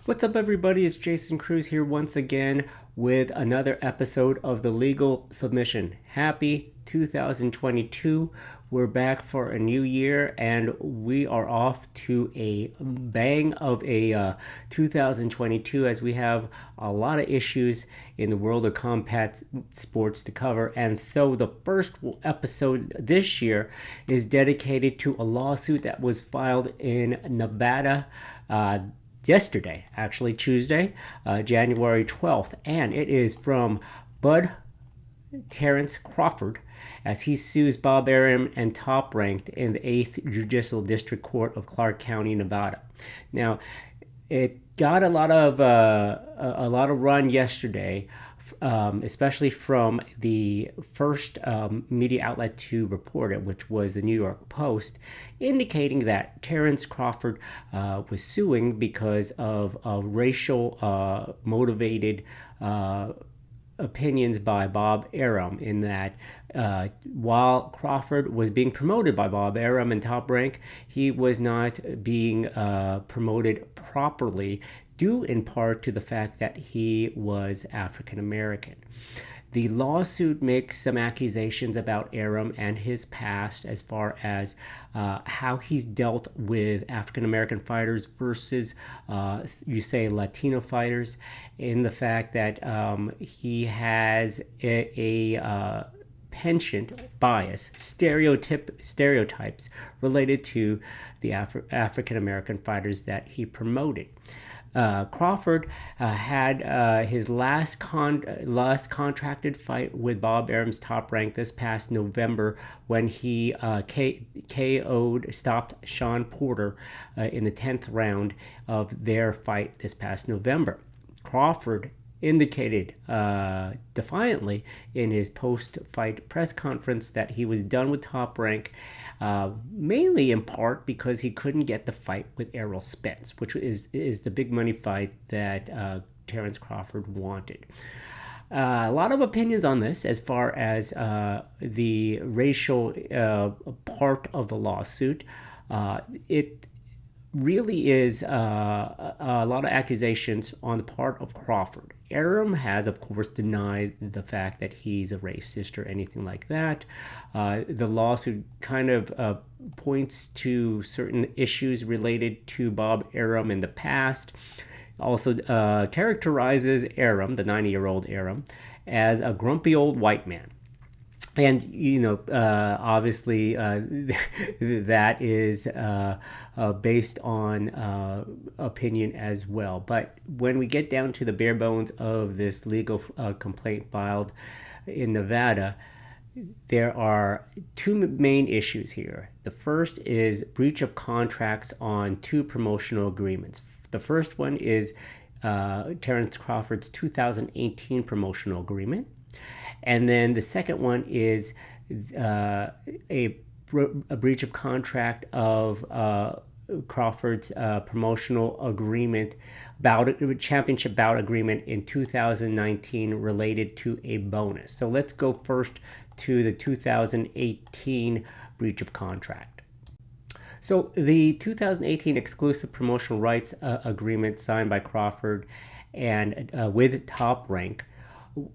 What's up, everybody? It's Jason Cruz here once again with another episode of the Legal Submission. Happy 2022. We're back for a new year and we are off to a bang of a 2022 as we have a lot of issues in the world of combat sports to cover. And so the first episode this year is dedicated to a lawsuit that was filed in Nevada yesterday, actually Tuesday, January 12th, and it is from Bud Terence Crawford as he sues Bob Arum and Top Ranked in the 8th Judicial District Court of Clark County, Nevada. Now, it got a lot of run yesterday, especially from the first media outlet to report it, which was the New York Post, indicating that Terence Crawford was suing because of racial motivated opinions by Bob Arum, in that while Crawford was being promoted by Bob Arum and Top Rank, he was not being promoted properly, due in part to the fact that he was African American. The lawsuit makes some accusations about Arum and his past as far as how he's dealt with African American fighters versus, you say, Latino fighters, in the fact that he has a penchant bias, stereotypes related to the African American fighters that he promoted. Crawford had his last contracted fight with Bob Arum's Top Rank this past November, when he stopped Sean Porter in the 10th round of their fight this past November. Crawford indicated defiantly in his post-fight press conference that he was done with Top Rank, mainly in part because he couldn't get the fight with Errol Spence, which is the big money fight that Terence Crawford wanted. A lot of opinions on this as far as the racial part of the lawsuit. It really is a lot of accusations on the part of Crawford. Arum has, of course, denied the fact that he's a racist or anything like that. The lawsuit kind of points to certain issues related to Bob Arum in the past. Also characterizes Arum, the 90-year-old Arum, as a grumpy old white man. And, obviously that is based on opinion as well. But when we get down to the bare bones of this legal complaint filed in Nevada, there are two main issues here. The first is breach of contracts on two promotional agreements. The first one is Terence Crawford's 2018 promotional agreement. And then the second one is a breach of contract of Crawford's promotional agreement, championship bout agreement in 2019, related to a bonus. So let's go first to the 2018 breach of contract. So the 2018 exclusive promotional rights agreement signed by Crawford and with Top Rank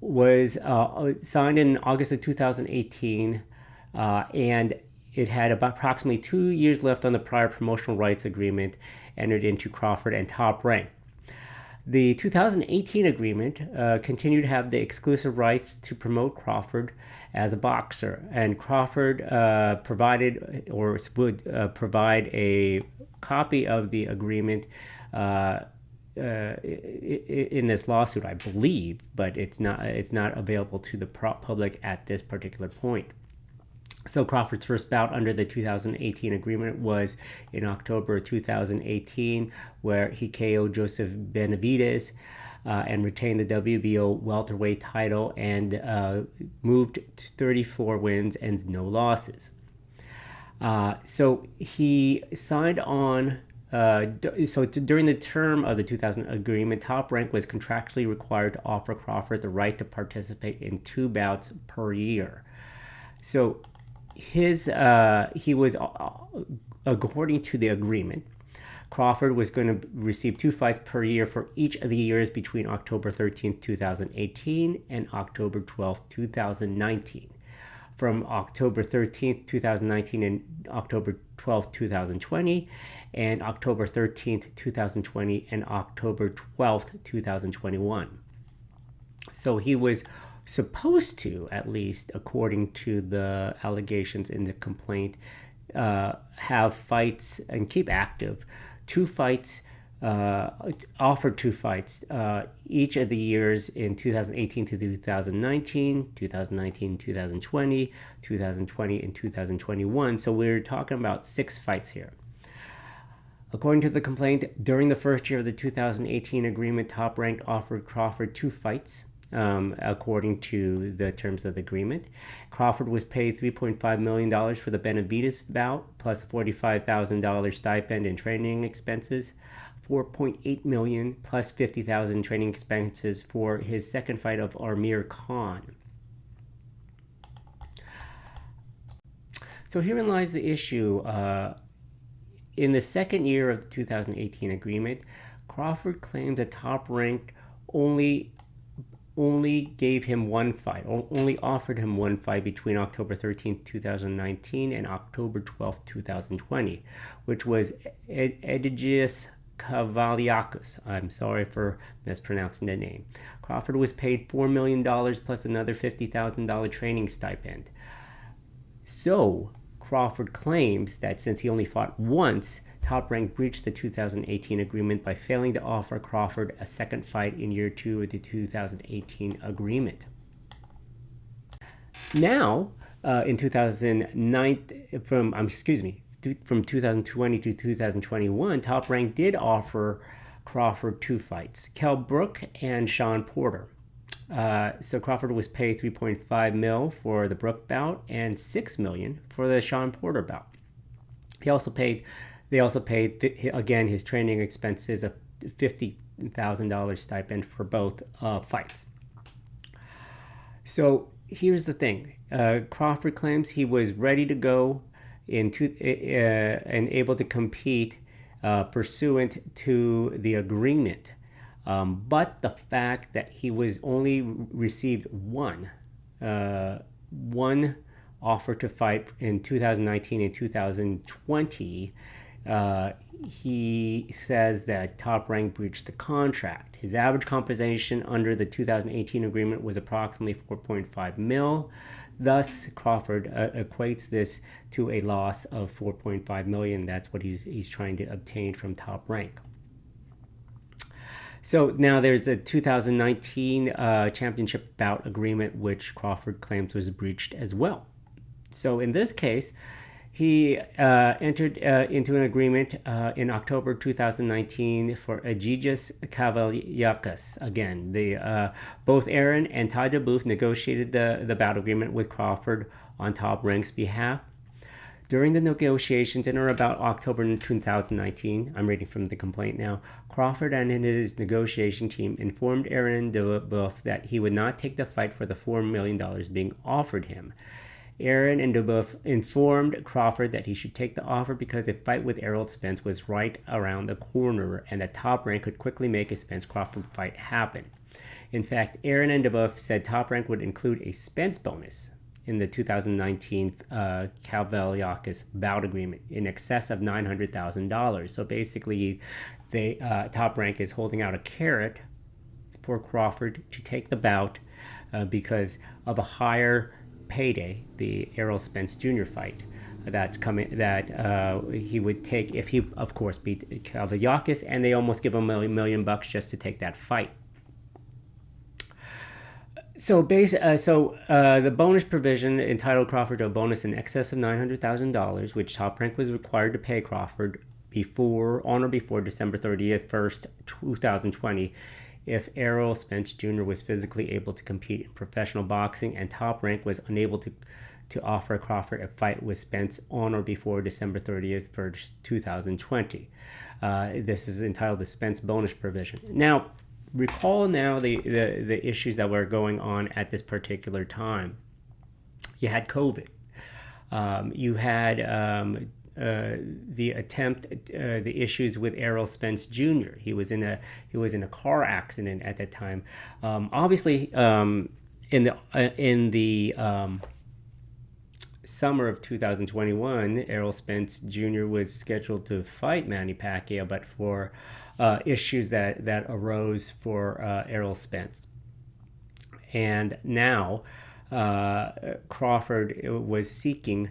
was signed in August of 2018, and it had about approximately 2 years left on the prior promotional rights agreement entered into Crawford and Top Rank. The 2018 agreement continued to have the exclusive rights to promote Crawford as a boxer, and Crawford provided or would provide a copy of the agreement in this lawsuit, I believe, but it's not available to the public at this particular point. So Crawford's first bout under the 2018 agreement was in October 2018, where he KO'd Joseph Benavidez and retained the WBO welterweight title and moved to 34 wins and no losses. So he signed on. During the term of the 2000 agreement, Top Rank was contractually required to offer Crawford the right to participate in 2 bouts per year. So he was, according to the agreement, Crawford was going to receive 2 fights per year for each of the years between October 13th, 2018 and October 12th, 2019. From October 13th, 2019 and October 12th, 2020, and October 13th, 2020 and October 12th, 2021. So he was supposed to, at least according to the allegations in the complaint, have fights and keep active 2 fights, offered 2 fights each of the years in 2018 to 2019, 2019, 2020, 2020, and 2021. So we're talking about 6 fights here. According to the complaint, during the first year of the 2018 agreement, Top Rank offered Crawford 2 fights. According to the terms of the agreement, Crawford was paid $3.5 million for the Benavides bout, plus a $45,000 stipend and training expenses, $4.8 million plus $50,000 training expenses for his second fight of Amir Khan. So herein lies the issue. In the second year of the 2018 agreement, Crawford claims that Top Rank only gave him 1 fight, only offered him 1 fight between October 13th, 2019 and October 12th, 2020, which was Edigius Kavaliakis. I'm sorry for mispronouncing the name. Crawford was paid $4 million plus another $50,000 training stipend. So Crawford claims that since he only fought once, Top Rank breached the 2018 agreement by failing to offer Crawford a second fight in year 2 of the 2018 agreement. Now, in 2009, from 2020 to 2021, Top Rank did offer Crawford 2 fights, Kell Brook and Sean Porter. So Crawford was paid $3.5 million for the Brook bout and $6 million for the Sean Porter bout. They also paid again his training expenses, a $50,000 stipend for both fights. So here's the thing: Crawford claims he was ready to go and able to compete pursuant to the agreement. But the fact that he was only received one offer to fight in 2019 and 2020, he says that Top Rank breached the contract. His average compensation under the 2018 agreement was approximately $4.5 million. Thus, Crawford equates this to a loss of $4.5 million. That's what he's trying to obtain from Top Rank. So now there's a 2019 championship bout agreement, which Crawford claims was breached as well. So in this case, he entered into an agreement in October 2019 for Egidijus Kavaliakis. Again, both Aaron and Ty DeBoof negotiated the bout agreement with Crawford on Top Rank's behalf. During the negotiations in or about October 2019, I'm reading from the complaint now, Crawford and his negotiation team informed Aaron DeBoof that he would not take the fight for the $4 million being offered him. Aaron and DeBoof informed Crawford that he should take the offer because a fight with Errol Spence was right around the corner and that Top Rank could quickly make a Spence-Crawford fight happen. In fact, Aaron and DeBoof said Top Rank would include a Spence bonus in the 2019 Kavaliakis bout agreement in excess of $900,000. So basically, Top Rank is holding out a carrot for Crawford to take the bout because of a higher payday, the Errol Spence Jr. fight that's coming, that he would take if he, of course, beat Kavaliakis, and they almost give him $1 million just to take that fight. So the bonus provision entitled Crawford to a bonus in excess of $900,000, which Top Rank was required to pay Crawford on or before December 31st, 2020, if Errol Spence Jr. was physically able to compete in professional boxing, and Top Rank was unable to offer Crawford a fight with Spence on or before December 31st, 2020. This is entitled the Spence bonus provision. Now, recall now the issues that were going on at this particular time. You had COVID. You had the issues with Errol Spence Jr. He was in a car accident at the time. Obviously, in the summer of 2021, Errol Spence Jr. was scheduled to fight Manny Pacquiao, but for issues that arose for Errol Spence. And now Crawford was seeking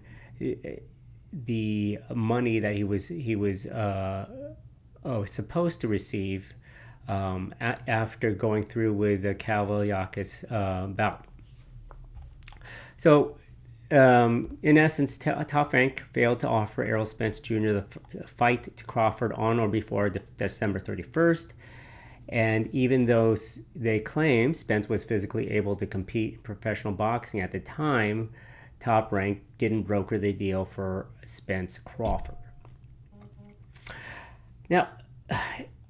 the money that he was supposed to receive after going through with the Kavaliakis bout. So, in essence, Top Rank failed to offer Errol Spence Jr. the fight to Crawford on or before December 31st. And even though they claim Spence was physically able to compete in professional boxing at the time, Top Rank didn't broker the deal for Spence Crawford. Now,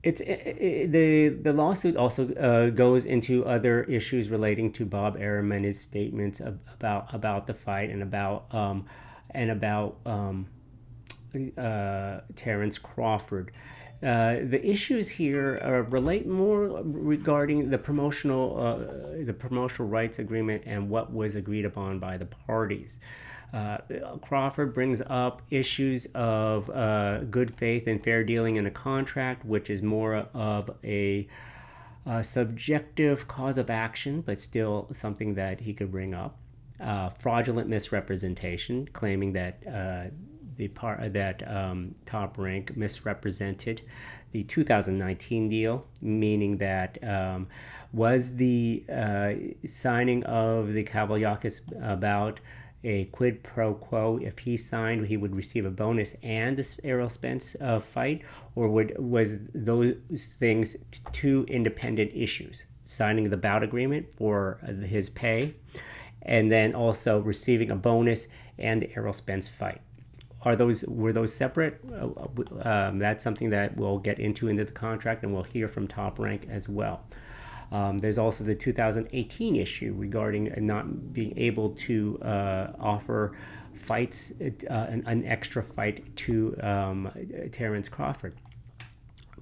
the lawsuit also goes into other issues relating to Bob Arum and his statements about the fight and about Terence Crawford. The issues here relate more regarding the promotional rights agreement and what was agreed upon by the parties. Crawford brings up issues of good faith and fair dealing in a contract, which is more of a subjective cause of action, but still something that he could bring up. Fraudulent misrepresentation, claiming that Top Rank misrepresented the 2019 deal, meaning that was the signing of the Kavaliakis bout a quid pro quo. If he signed, he would receive a bonus and the Errol Spence fight, or was those things two independent issues? Signing the bout agreement for his pay, and then also receiving a bonus and the Errol Spence fight. Were those separate? That's something that we'll get into the contract, and we'll hear from Top Rank as well. There's also the 2018 issue regarding not being able to offer fights, an extra fight to Terence Crawford.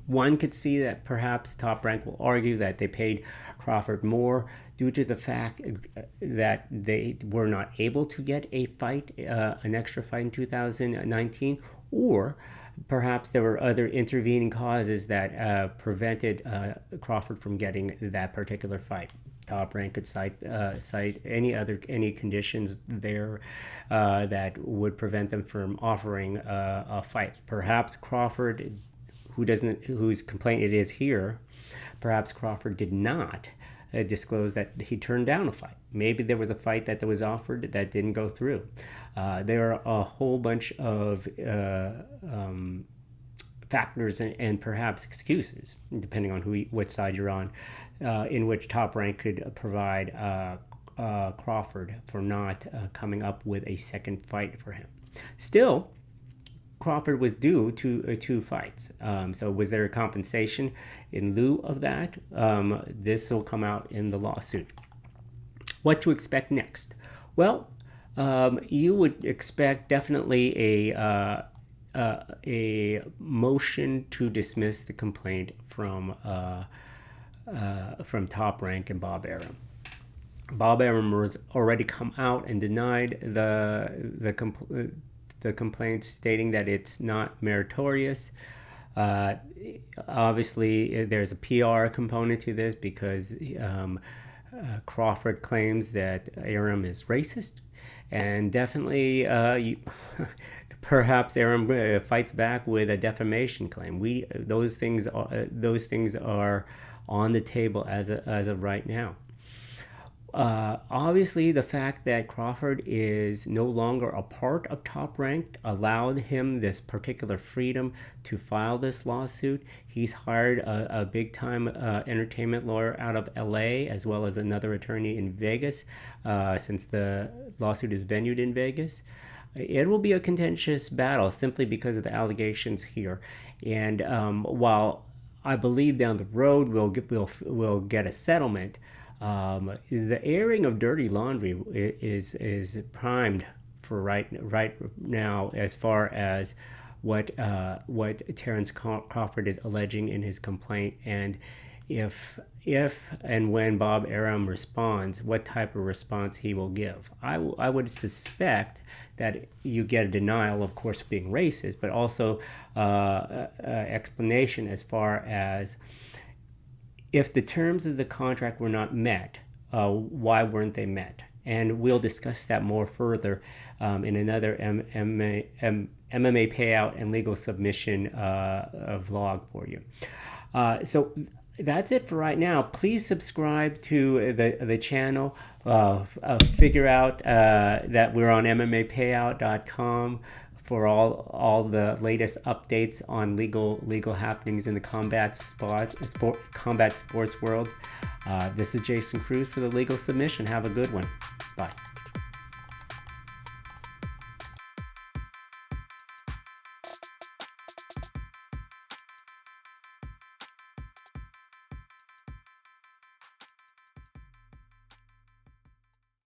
One could see that perhaps Top Rank will argue that they paid Crawford more due to the fact that they were not able to get a fight, an extra fight in 2019, or perhaps there were other intervening causes that prevented Crawford from getting that particular fight. Top Rank could cite any conditions there that would prevent them from offering a fight. Perhaps Crawford, whose complaint it is here, perhaps Crawford did not disclose that he turned down a fight. Maybe there was a fight that was offered that didn't go through. There are a whole bunch of factors and perhaps excuses, depending on what side you're on, in which Top Rank could provide Crawford for not coming up with a second fight for him. Still, Crawford was due to two fights. So was there a compensation in lieu of that? This will come out in the lawsuit. What to expect next? Well, you would expect definitely a motion to dismiss the complaint from Top Rank and Bob Arum. Bob Arum has already come out and denied the complaint, stating that it's not meritorious. Obviously, there's a PR component to this because Crawford claims that Arum is racist, and definitely perhaps Arum fights back with a defamation claim. Those things are on the table as of right now. Obviously, the fact that Crawford is no longer a part of Top Rank allowed him this particular freedom to file this lawsuit. He's hired a big-time entertainment lawyer out of LA, as well as another attorney in Vegas, since the lawsuit is venued in Vegas. It will be a contentious battle simply because of the allegations here. And while I believe down the road we'll get a settlement, the airing of dirty laundry is primed for right now as far as what Terence Crawford is alleging in his complaint, and if and when Bob Arum responds, what type of response he will give. I would suspect that you get a denial, of course, being racist, but also explanation as far as if the terms of the contract were not met, why weren't they met? And we'll discuss that more further in another MMA payout and legal submission vlog for you. So that's it for right now. Please subscribe to the channel. Figure out that we're on MMApayout.com for all the latest updates on legal happenings in the combat sports world. This is Jason Cruz for the Legal Submission. Have a good one. Bye.